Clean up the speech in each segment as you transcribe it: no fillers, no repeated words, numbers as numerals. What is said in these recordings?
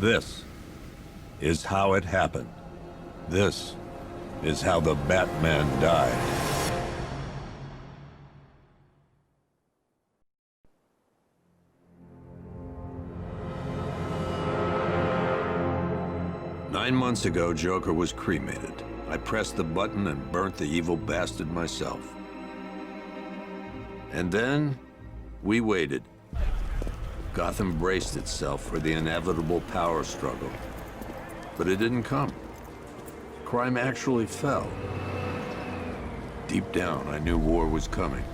This is how it happened. This is how the Batman died. Nine months ago, Joker was cremated. I pressed the button and burnt the evil bastard myself. And then, we waited. Gotham braced itself for the inevitable power struggle. But it didn't come. Crime actually fell. Deep down, I knew war was coming.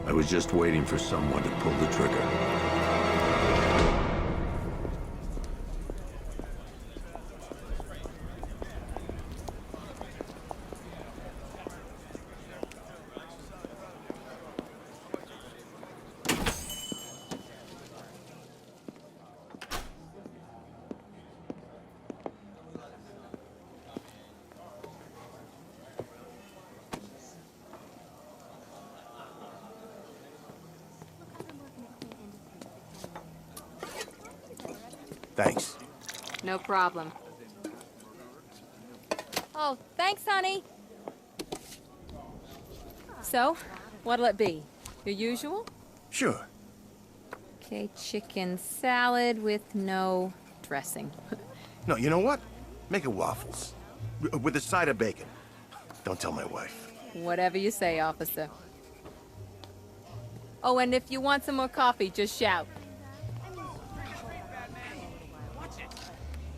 I was just waiting for someone to pull the trigger. Thanks. No problem. Oh, thanks, honey. So, what'll it be? Your usual? Sure. Okay, chicken salad with no dressing. No, you know what? Make it waffles. With a side of bacon. Don't tell my wife. Whatever you say, officer. Oh, and if you want some more coffee, just shout.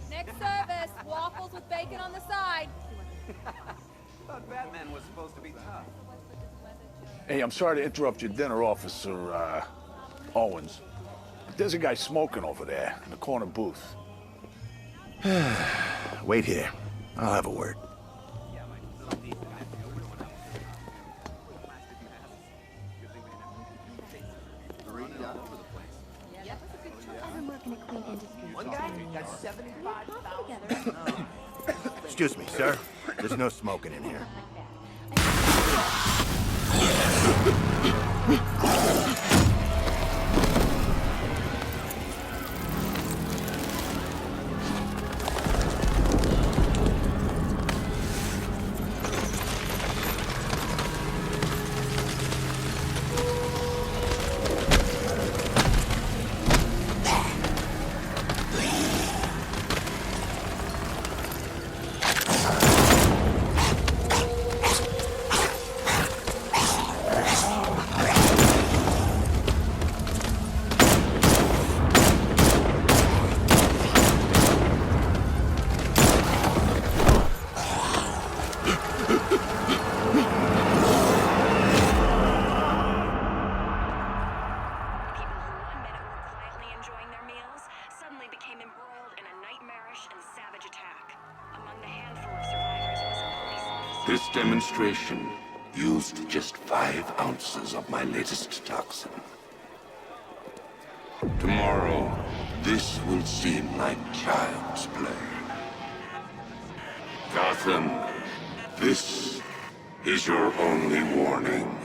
Next service, waffles with bacon on the side. Thought Batman was supposed to be tough. Hey, I'm sorry to interrupt your dinner, Officer, Owens. But there's a guy smoking over there in the corner booth. Wait here. I'll have a word. Excuse me, sir. There's no smoking in here. This demonstration used just 5 ounces of my latest toxin. Tomorrow, this will seem like child's play. Gotham, this is your only warning.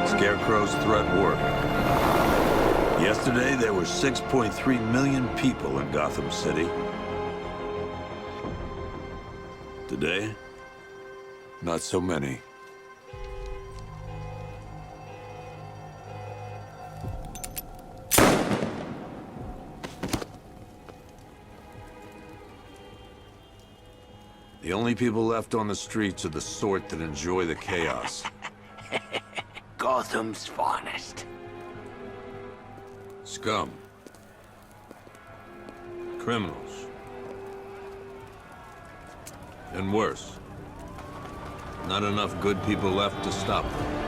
Scarecrow's threat worked. Yesterday, there were 6.3 million people in Gotham City. Today, not so many. The only people left on the streets are the sort that enjoy the chaos. Gotham's finest. Scum. Criminals. And worse. Not enough good people left to stop them.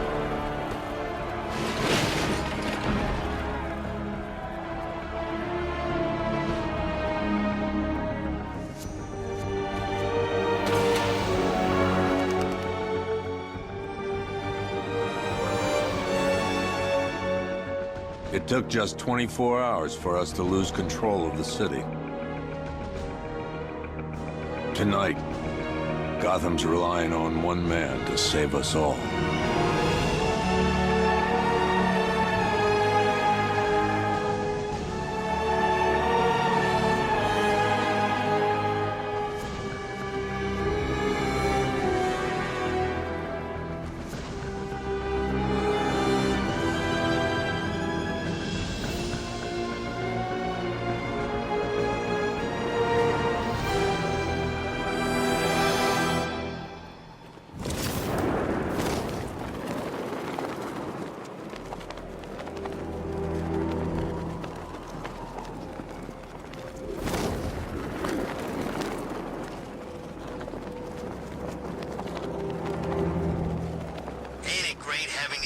It took just 24 hours for us to lose control of the city. Tonight, Gotham's relying on one man to save us all.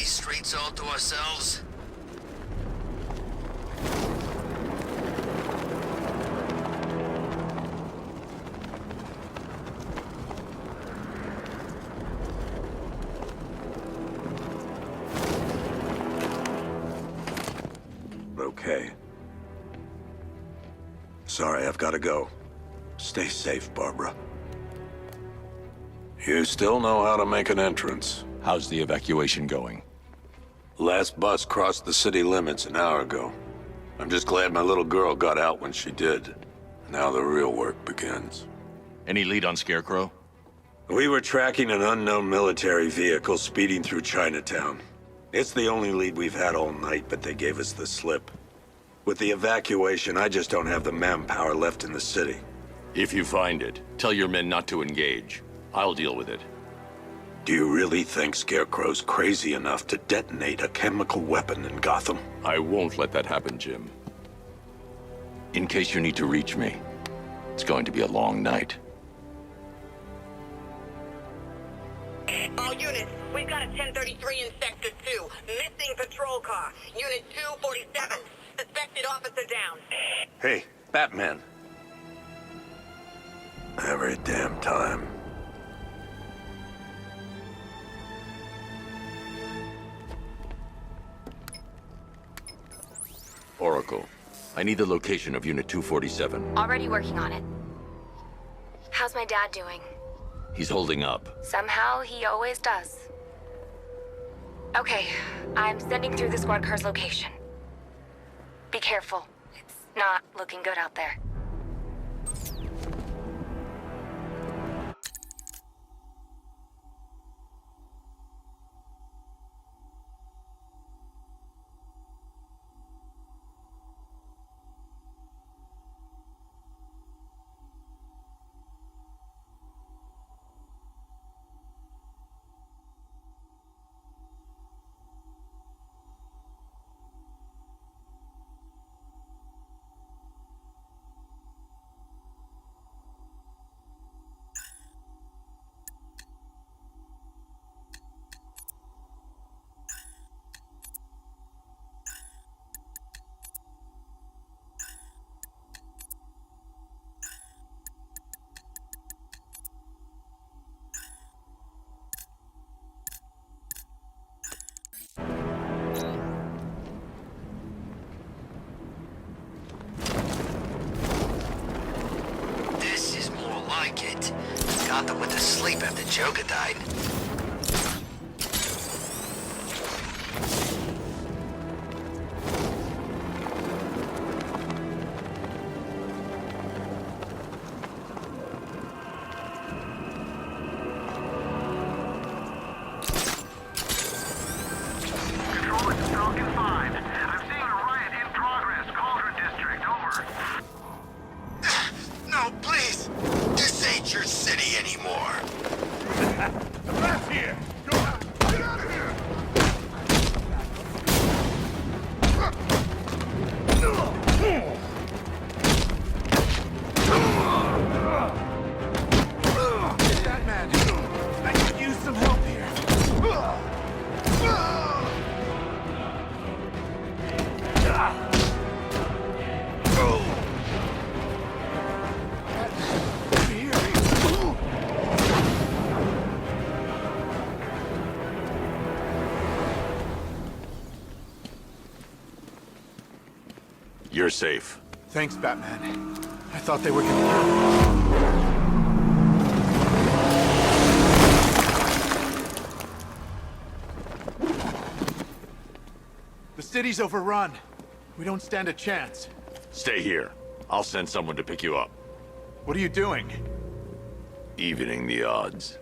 Streets all to ourselves? Okay. Sorry, I've got to go. Stay safe, Barbara. You still know how to make an entrance. How's the evacuation going? Last bus crossed the city limits an hour ago. I'm just glad my little girl got out when she did. Now the real work begins. Any lead on Scarecrow? We were tracking an unknown military vehicle speeding through Chinatown. It's the only lead we've had all night, but they gave us the slip. With the evacuation, I just don't have the manpower left in the city. If you find it, tell your men not to engage. I'll deal with it. Do you really think Scarecrow's crazy enough to detonate a chemical weapon in Gotham? I won't let that happen, Jim. In case you need to reach me, it's going to be a long night. All units, we've got a 1033 in Sector 2. Missing patrol car. Unit 247. Suspected officer down. Hey, Batman. Every damn time. Oracle, I need the location of Unit 247. Already working on it. How's my dad doing? He's holding up. Somehow, he always does. Okay, I'm sending through the squad car's location. Be careful. It's not looking good out there. Gotham went to sleep after Joker died. Control, it's Falcon 5. I'm seeing a riot in progress. Cauldron District, over. No, please! This ain't your city anymore. The You're safe. Thanks, Batman. I thought they were gonna kill me. The city's overrun. We don't stand a chance. Stay here. I'll send someone to pick you up. What are you doing? Evening the odds.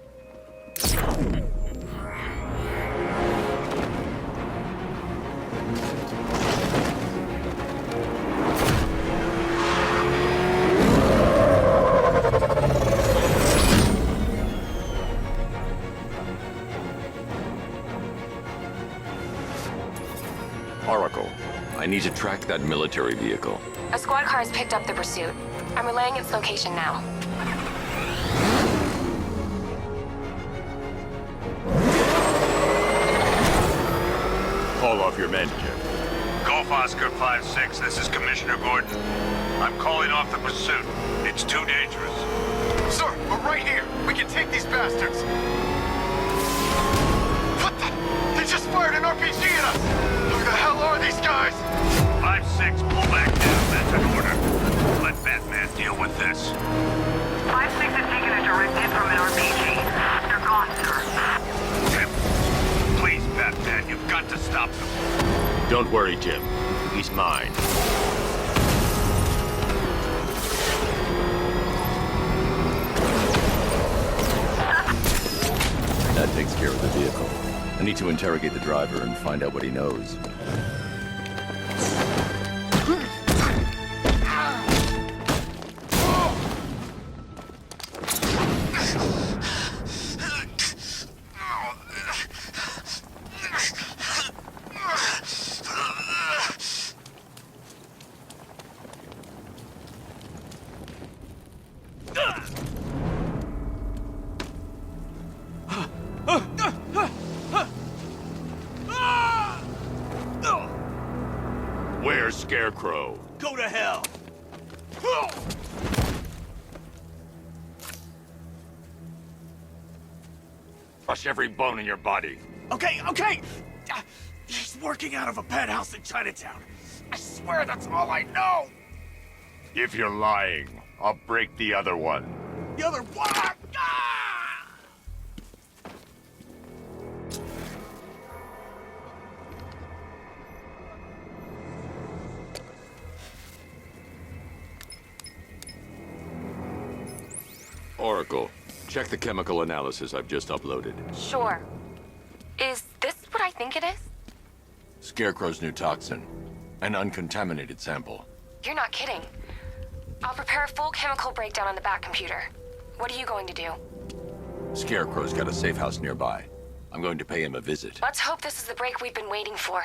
Oracle, I need to track that military vehicle. A squad car has picked up the pursuit. I'm relaying its location now. Call off your men, Jim. Golf Oscar 5-6, this is Commissioner Gordon. I'm calling off the pursuit. It's too dangerous. Sir, we're right here. We can take these bastards. What the? They just fired an RPG at us. Who the hell are these guys? 5-6, pull back down. That's an order. Let Batman deal with this. 5-6 is taking a direct hit from an RPG. They're gone, sir. Jim, please, Batman, you've got to stop them. Don't worry, Jim. He's mine. That takes care of the vehicle. I need to interrogate the driver and find out what he knows. Where's Scarecrow? Go to hell! Crush every bone in your body. Okay! He's working out of a penthouse in Chinatown. I swear that's all I know! If you're lying, I'll break the other one. The other one! Ah! Oracle, check the chemical analysis I've just uploaded. Sure. Is this what I think it is? Scarecrow's new toxin. An uncontaminated sample. You're not kidding. I'll prepare a full chemical breakdown on the back computer. What are you going to do? Scarecrow's got a safe house nearby. I'm going to pay him a visit. Let's hope this is the break we've been waiting for.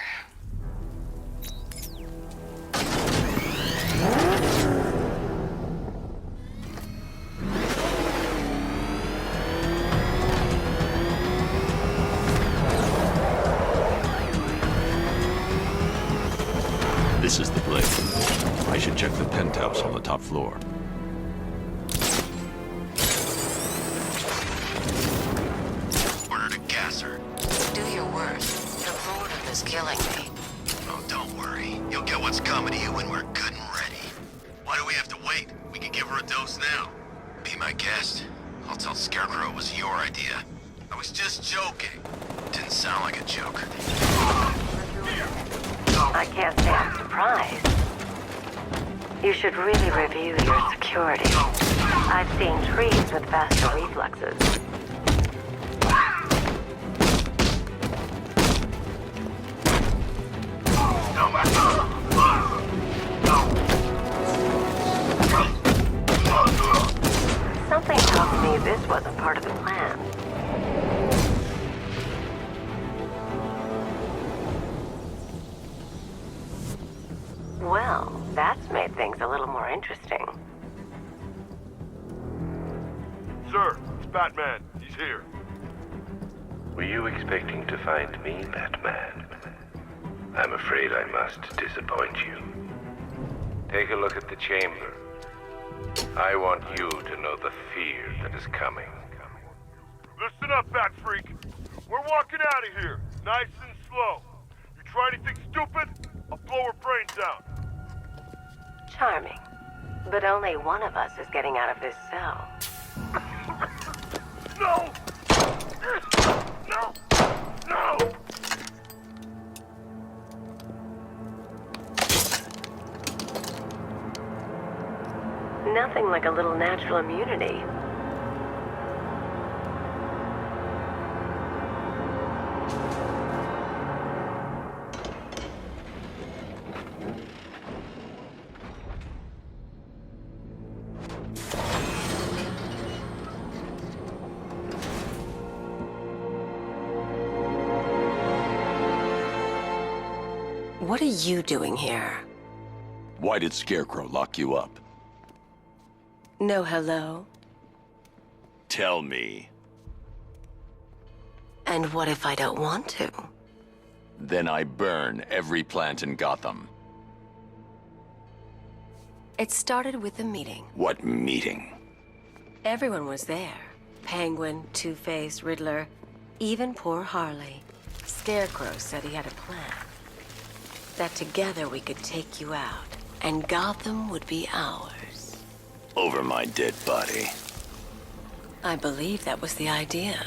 This is the place. I should check the penthouse on the top floor. Order to gas her. Do your worst. The boredom is killing me. Oh, don't worry. You'll get what's coming to you when we're good and ready. Why do we have to wait? We can give her a dose now. Be my guest. I'll tell Scarecrow it was your idea. I was just joking. Didn't sound like a joke. I can't say I'm surprised. You should really review your security. I've seen trees with faster reflexes. Something tells me this wasn't part of the plan. Well, that's made things a little more interesting. Sir, it's Batman. He's here. Were you expecting to find me, Batman? I'm afraid I must disappoint you. Take a look at the chamber. I want you to know the fear that is coming. Listen up, Bat Freak. We're walking out of here, nice and slow. You try anything stupid, I'll blow her brains out. charming. But only one of us is getting out of this cell. No! No! No! Nothing like a little natural immunity. What are you doing here? Why did Scarecrow lock you up? No hello? Tell me. And what if I don't want to? Then I burn every plant in Gotham. It started with a meeting. What meeting? Everyone was there. Penguin, Two-Face, Riddler, even poor Harley. Scarecrow said he had a plan. That together we could take you out, and Gotham would be ours. Over my dead body. I believe that was the idea.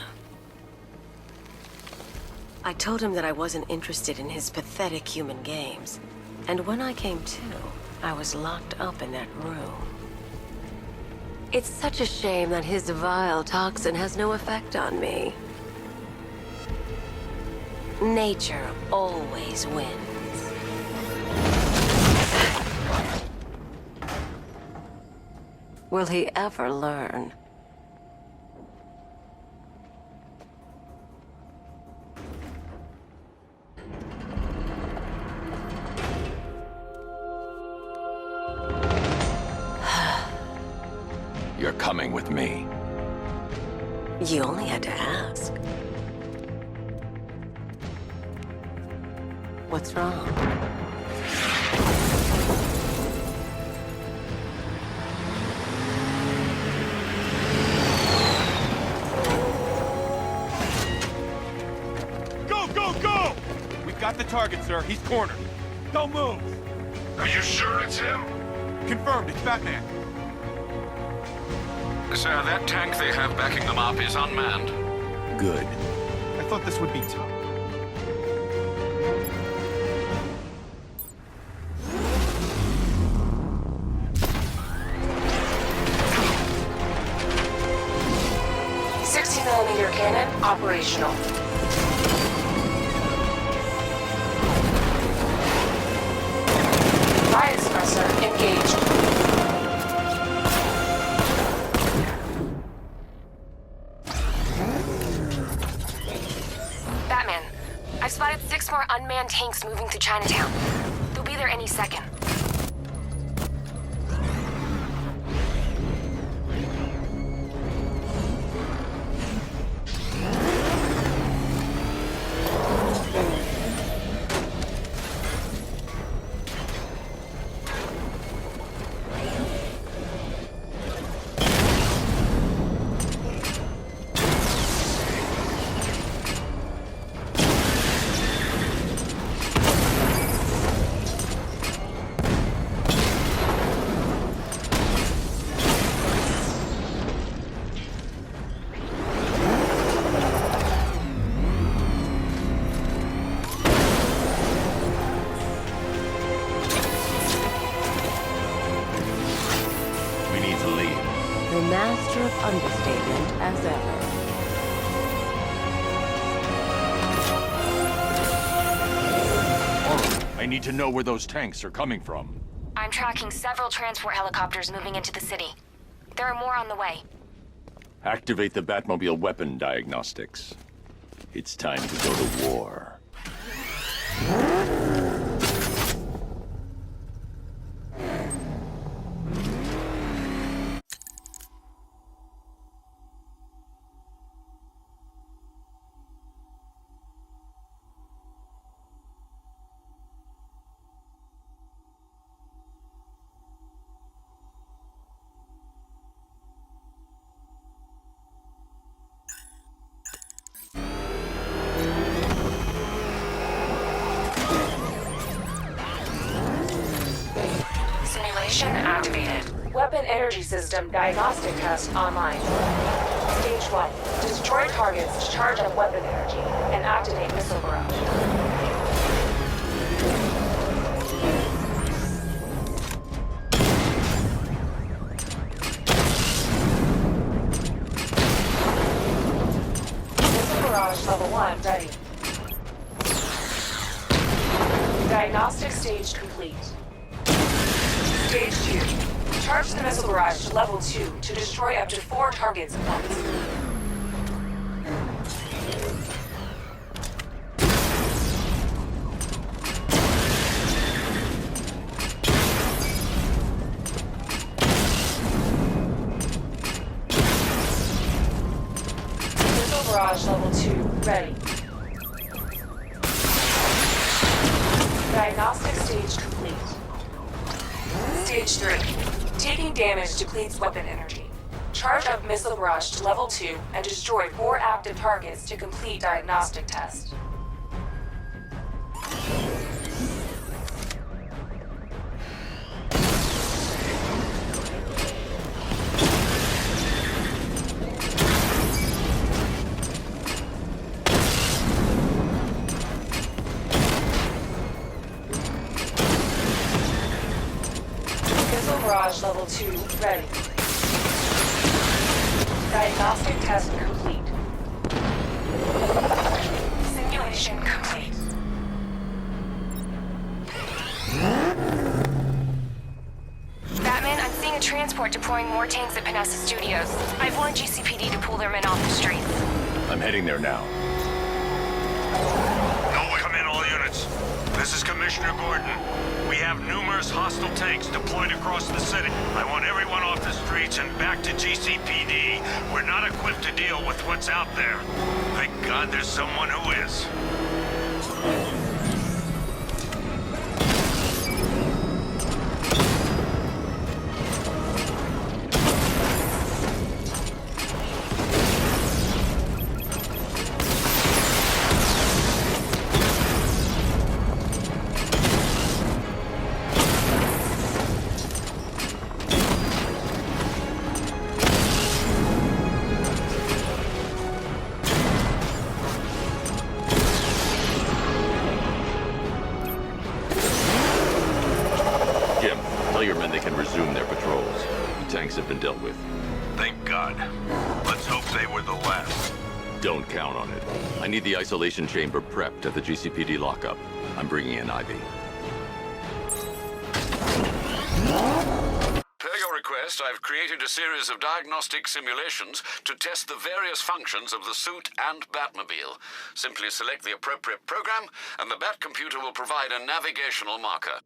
I told him that I wasn't interested in his pathetic human games. And when I came to, I was locked up in that room. It's such a shame that his vile toxin has no effect on me. Nature always wins. Will he ever learn? You're coming with me. You only had to ask. What's wrong? Got the target, sir. He's cornered. Don't move. Are you sure it's him? Confirmed. It's Batman. Sir, that tank they have backing them up is unmanned. Good. I thought this would be tough. .60mm cannon operational. Fire suppressor engaged. Batman, I've spotted 6 more unmanned tanks moving through Chinatown. They'll be there any second. The master of understatement as ever. I need to know where those tanks are coming from. I'm tracking several transport helicopters moving into the city. There are more on the way. Activate the Batmobile weapon diagnostics. It's time to go to war. Weapon Energy System Diagnostic Test online. Stage 1. Destroy targets to charge up weapon energy and activate missile barrage. Barrage level 1 ready. Diagnostic stage complete. Stage 2. Charge the missile barrage to level 2 to destroy up to 4 targets at once. Barrage level 2 ready. Diagnostic stage complete. Stage 3. Taking damage depletes weapon energy. Charge up missile barrage to level 2 and destroy 4 active targets to complete diagnostic test. Barrage level 2 ready. Diagnostic test complete. Simulation complete. Batman, I'm seeing a transport deploying more tanks at Panessa Studios. I've warned GCPD to pull their men off the streets. I'm heading there now. Come in, all units. This is Commissioner Gordon. We have numerous hostile tanks deployed across the city. I want everyone off the streets and back to GCPD. We're not equipped to deal with what's out there. Thank God there's someone who is. Your men, they can resume their patrols. The tanks have been dealt with. Thank God. Let's hope they were the last. Don't count on it. I need the isolation chamber prepped at the GCPD lockup. I'm bringing in Ivy. Per your request, I've created a series of diagnostic simulations to test the various functions of the suit and Batmobile. Simply select the appropriate program, and the Bat computer will provide a navigational marker.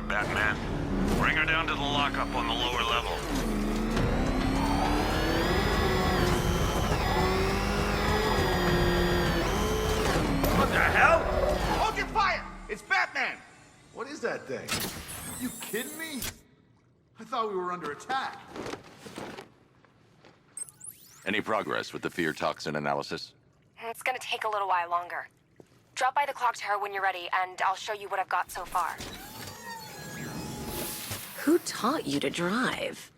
Batman. Bring her down to the lockup on the lower level. What the hell? Hold your fire! It's Batman! What is that thing? You kidding me? I thought we were under attack. Any progress with the fear toxin analysis? It's gonna take a little while longer. Drop by the clock tower when you're ready, and I'll show you what I've got so far. Who taught you to drive?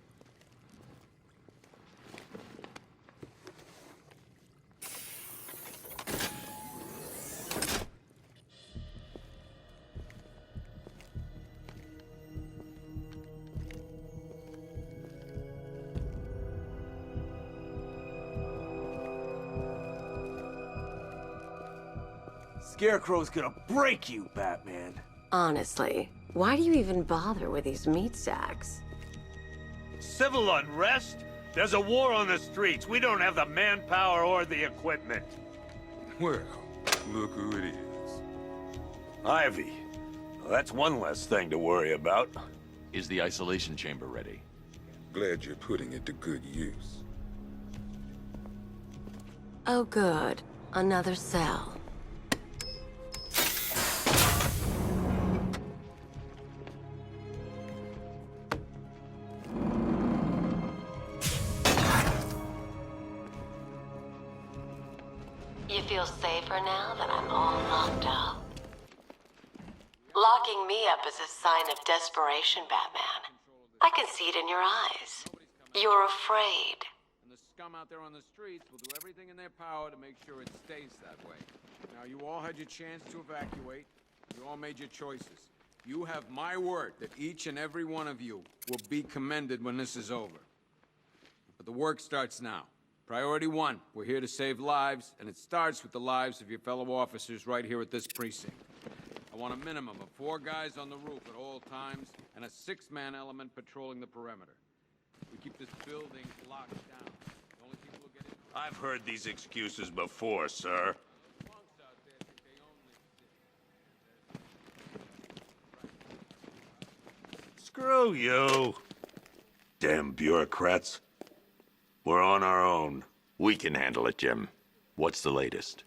Scarecrow's gonna break you, Batman. Honestly, why do you even bother with these meat sacks? Civil unrest? There's a war on the streets. We don't have the manpower or the equipment. Well, look who it is. Ivy. Well, that's one less thing to worry about. Is the isolation chamber ready? Glad you're putting it to good use. Oh good. Another cell. You feel safer now that I'm all locked up? Locking me up is a sign of desperation, Batman. I can see it in your eyes. You're afraid. And the scum out there on the streets will do everything in their power to make sure it stays that way. Now, you all had your chance to evacuate. You all made your choices. You have my word that each and every one of you will be commended when this is over. But the work starts now. Priority one, we're here to save lives, and it starts with the lives of your fellow officers right here at this precinct. I want a minimum of 4 guys on the roof at all times, and a 6-man element patrolling the perimeter. We keep this building locked down. The only people who get in... I've heard these excuses before, sir. Screw you. Damn bureaucrats. We're on our own. We can handle it, Jim. What's the latest?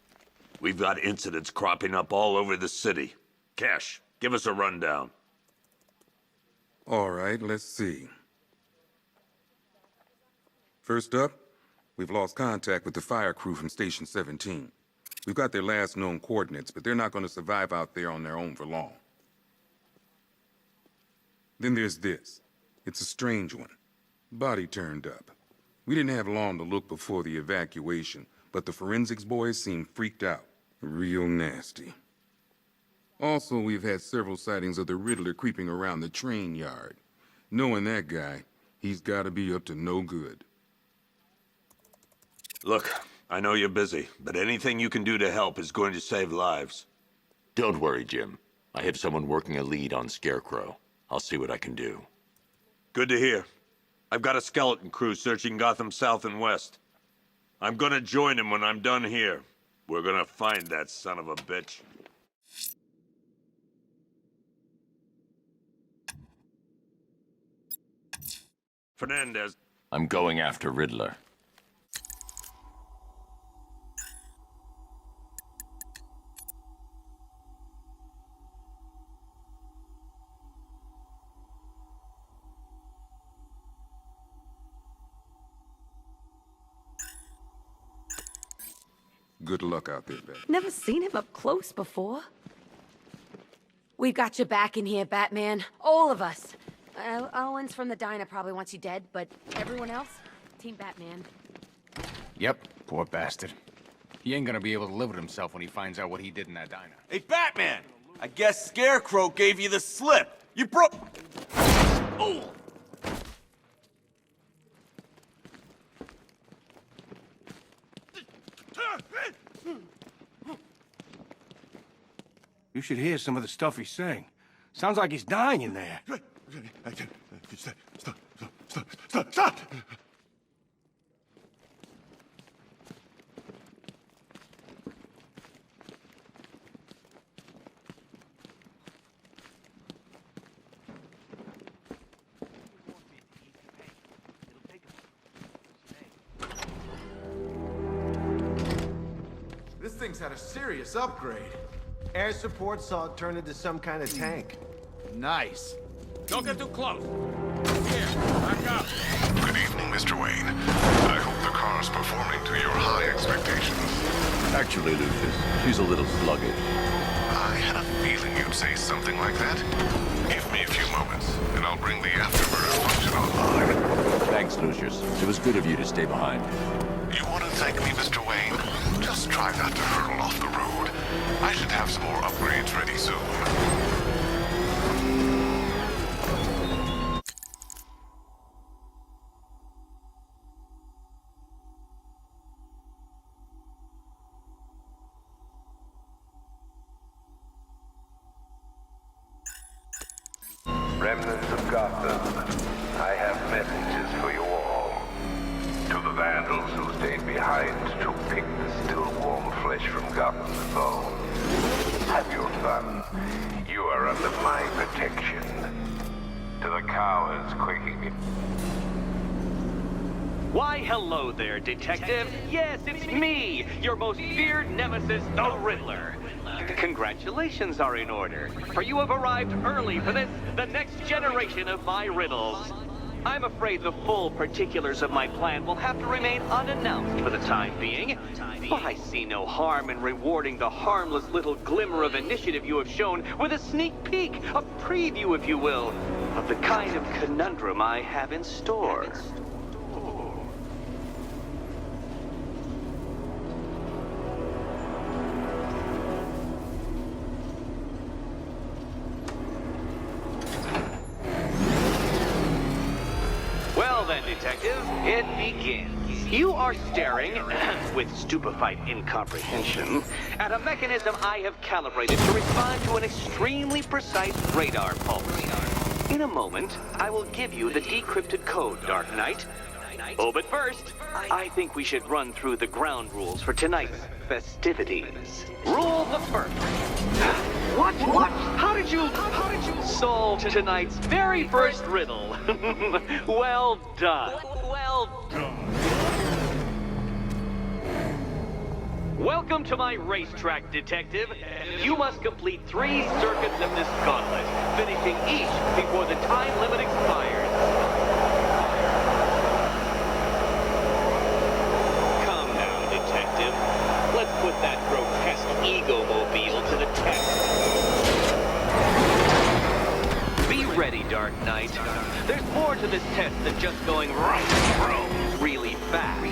We've got incidents cropping up all over the city. Cash, give us a rundown. All right, let's see. First up, we've lost contact with the fire crew from Station 17. We've got their last known coordinates, but they're not going to survive out there on their own for long. Then there's this. It's a strange one. Body turned up. We didn't have long to look before the evacuation, but the forensics boys seemed freaked out. Real nasty. Also, we've had several sightings of the Riddler creeping around the train yard. Knowing that guy, he's gotta be up to no good. Look, I know you're busy, but anything you can do to help is going to save lives. Don't worry, Jim. I have someone working a lead on Scarecrow. I'll see what I can do. Good to hear. I've got a skeleton crew searching Gotham South and West. I'm gonna join him when I'm done here. We're gonna find that son of a bitch. Fernandez. I'm going after Riddler. Good luck out there, Batman. Never seen him up close before. We've got your back in here, Batman. All of us. Owens from the diner probably wants you dead, but everyone else? Team Batman. Yep, poor bastard. He ain't gonna be able to live with himself when he finds out what he did in that diner. Hey, Batman! I guess Scarecrow gave you the slip. You broke... Oh! You should hear some of the stuff he's saying. Sounds like he's dying in there. Stop! This thing's had a serious upgrade. Air support saw it turn into some kind of tank. Nice. Don't get too close. Here, back up. Good evening, Mr. Wayne. I hope the car's performing to your high expectations. Actually, Lucius, she's a little sluggish. I had a feeling you'd say something like that. Give me a few moments, and I'll bring the afterburner function online. Thanks, Lucius. It was good of you to stay behind. You want to thank me, Mr. Wayne? Just try not to hurtle off the road. I should have some more upgrades ready soon. Remnants of Gotham, I have messages for you all. To the vandals who stayed behind to pick the still warm flesh from Gotham's bones. Have your fun. You are under my protection. To the cowards quaking. Why, hello there, Detective. Yes, it's me, your most feared nemesis, the Riddler. Congratulations are in order, for you have arrived early for this, the next generation of my riddles. I'm afraid the full particulars of my plan will have to remain unannounced for the time being, but I see no harm in rewarding the harmless little glimmer of initiative you have shown with a sneak peek, a preview, if you will, of the kind of conundrum I have in store. Detective, it begins. You are staring, with stupefied incomprehension, at a mechanism I have calibrated to respond to an extremely precise radar pulse. In a moment, I will give you the decrypted code, Dark Knight. Oh, but first, I think we should run through the ground rules for tonight's festivities. Rule the first. What? How did you solve tonight's very first riddle? Well done. Well done. Welcome to my racetrack, Detective. You must complete 3 circuits of this gauntlet, finishing each before the time limit expires. Come now, Detective. Let's put that grotesque ego-mobile to the test. Be ready, Dark Knight. There's more to this test than just going really fast.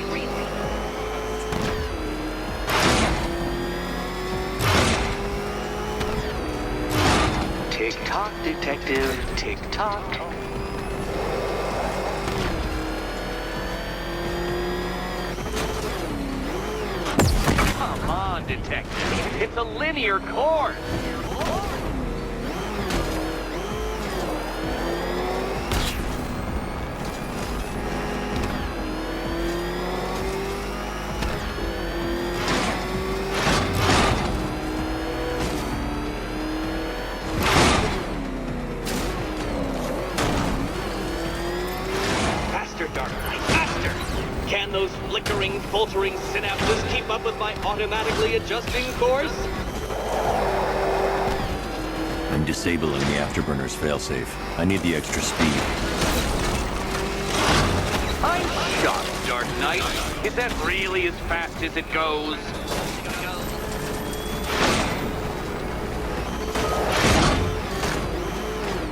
Tick-tock, Detective, tick-tock. Come on, Detective. It's a linear course. Those flickering, faltering synapses keep up with my automatically adjusting course? I'm disabling the afterburner's failsafe. I need the extra speed. I'm shocked, Dark Knight. Is that really as fast as it goes?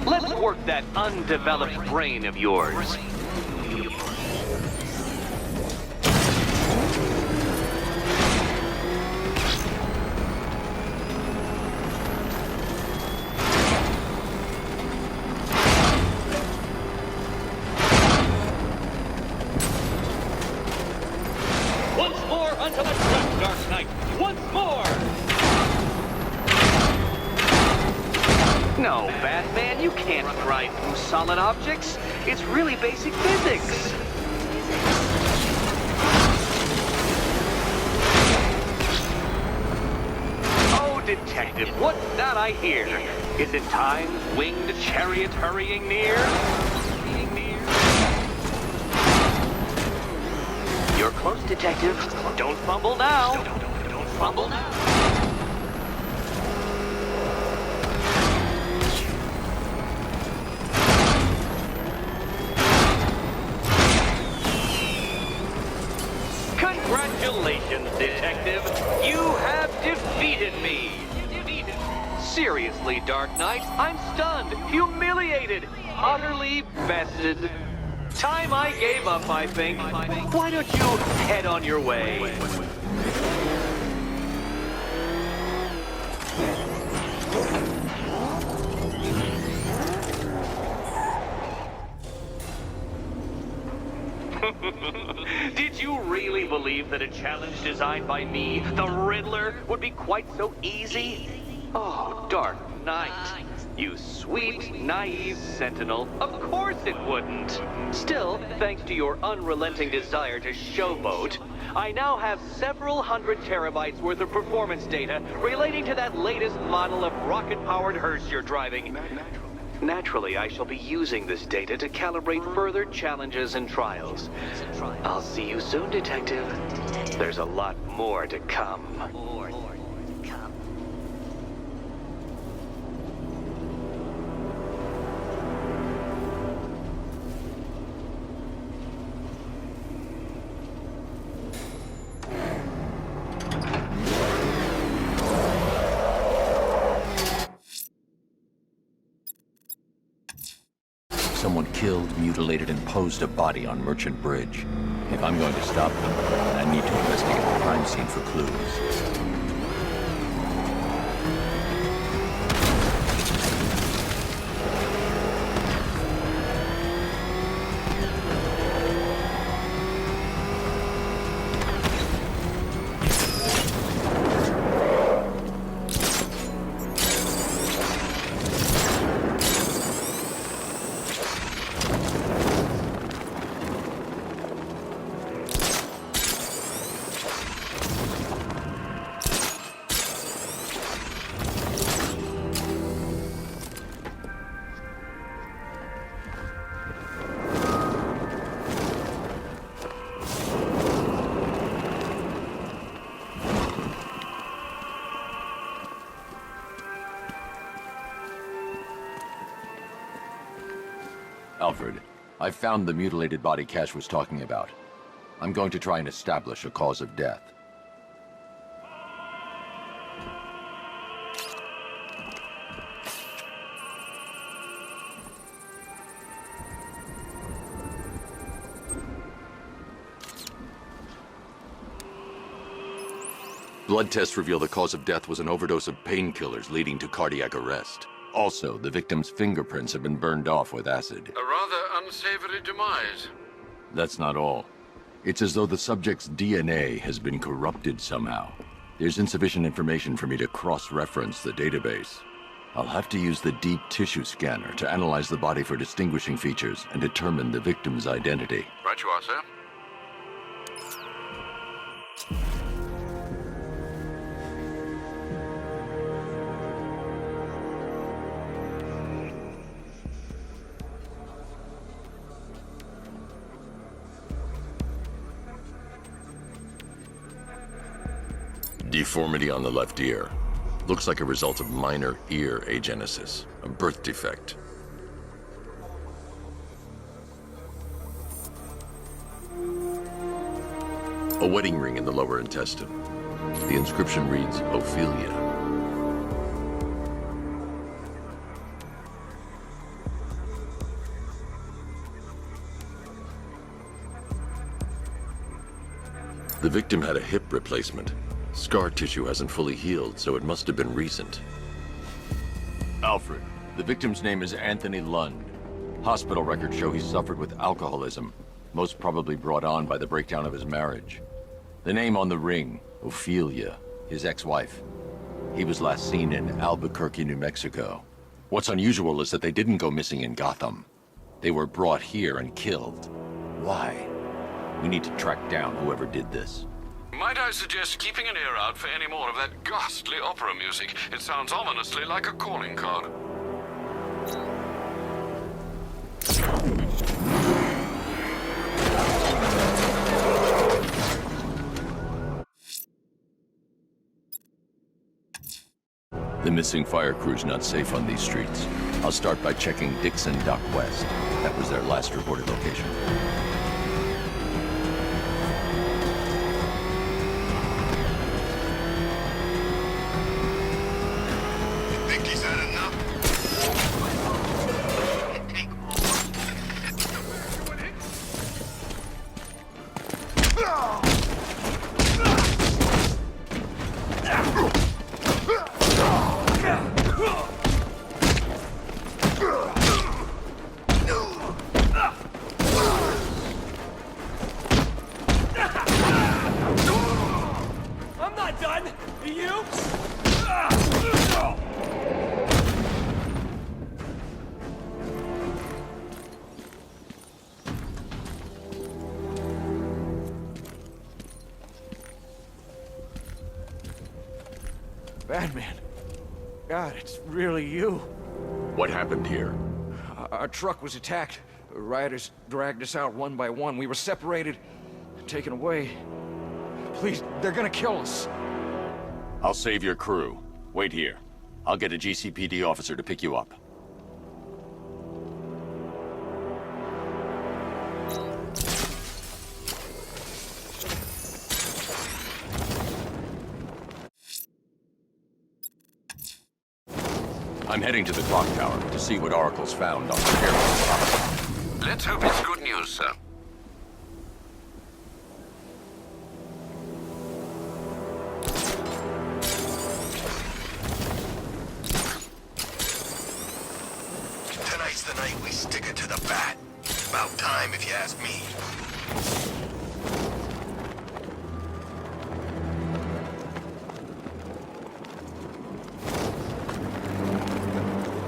Let's work that undeveloped brain of yours. No, Batman, you can't drive through solid objects. It's really basic physics. Oh, Detective, what's that I hear? Is it time's winged chariot hurrying near? You're close, Detective. Don't fumble now. Don't fumble now. Congratulations, Detective. You have defeated me. Seriously, Dark Knight, I'm stunned, humiliated, utterly bested. Time I gave up, I think. Why don't you head on your way? Did you really believe that a challenge designed by me, the Riddler, would be quite so easy? Oh, Dark Knight. You sweet, naive sentinel. Of course it wouldn't. Still, thanks to your unrelenting desire to showboat, I now have several hundred terabytes worth of performance data relating to that latest model of rocket-powered hearse you're driving. Naturally, I shall be using this data to calibrate further challenges and trials. I'll see you soon, Detective. There's a lot more to come. Someone killed, mutilated, and posed a body on Merchant Bridge. If I'm going to stop them, I need to investigate the crime scene for clues. Alfred, I found the mutilated body Cash was talking about. I'm going to try and establish a cause of death. Blood tests reveal the cause of death was an overdose of painkillers leading to cardiac arrest. Also, the victim's fingerprints have been burned off with acid. A rather unsavory demise. That's not all. It's as though the subject's DNA has been corrupted somehow. There's insufficient information for me to cross-reference the database. I'll have to use the deep tissue scanner to analyze the body for distinguishing features and determine the victim's identity. Right you are, sir. Deformity on the left ear. Looks like a result of minor ear agenesis, a birth defect. A wedding ring in the lower intestine. The inscription reads, Ophelia. The victim had a hip replacement. Scar tissue hasn't fully healed, so it must have been recent. Alfred, the victim's name is Anthony Lund. Hospital records show he suffered with alcoholism, most probably brought on by the breakdown of his marriage. The name on the ring, Ophelia, his ex-wife. He was last seen in Albuquerque, New Mexico. What's unusual is that they didn't go missing in Gotham. They were brought here and killed. Why? We need to track down whoever did this. Might I suggest keeping an ear out for any more of that ghastly opera music? It sounds ominously like a calling card. The missing fire crew's not safe on these streets. I'll start by checking Dixon Dock West. That was their last reported location. Batman. God, it's really you. What happened here? Our truck was attacked. Rioters dragged us out one by one. We were separated, taken away. Please, they're gonna kill us. I'll save your crew. Wait here. I'll get a GCPD officer to pick you up. I'm heading to the clock tower to see what Oracle's found on the Scarecrow's. Let's hope it's good news, sir. Tonight's the night we stick it to the bat. About time, if you ask me.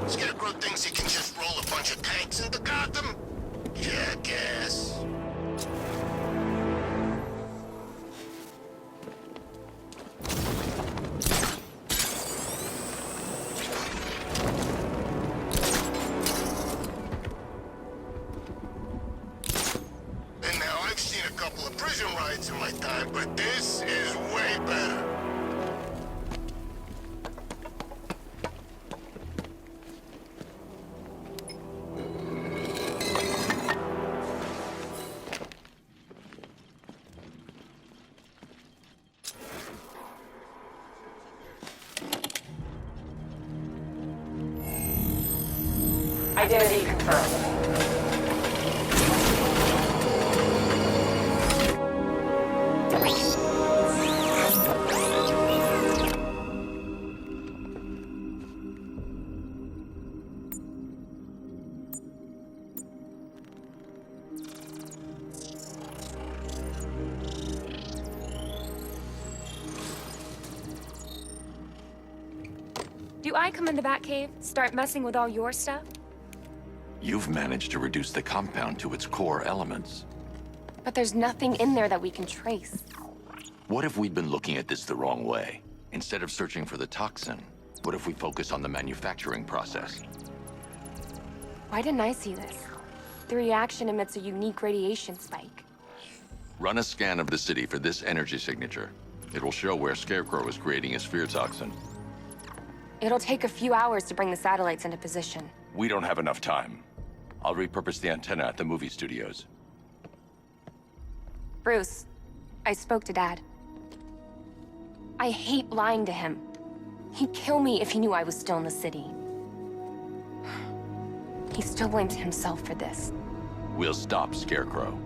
Scarecrow thinks he can just roll a bunch of tanks into Gotham? Jackass. And now I've seen a couple of prison riots in my time, but this is way better. Identity confirmed. Do I come in the Batcave, start messing with all your stuff? You've managed to reduce the compound to its core elements. But there's nothing in there that we can trace. What if we'd been looking at this the wrong way? Instead of searching for the toxin, what if we focus on the manufacturing process? Why didn't I see this? The reaction emits a unique radiation spike. Run a scan of the city for this energy signature. It will show where Scarecrow is creating his fear toxin. It'll take a few hours to bring the satellites into position. We don't have enough time. I'll repurpose the antenna at the movie studios. Bruce, I spoke to Dad. I hate lying to him. He'd kill me if he knew I was still in the city. He still blames himself for this. We'll stop Scarecrow.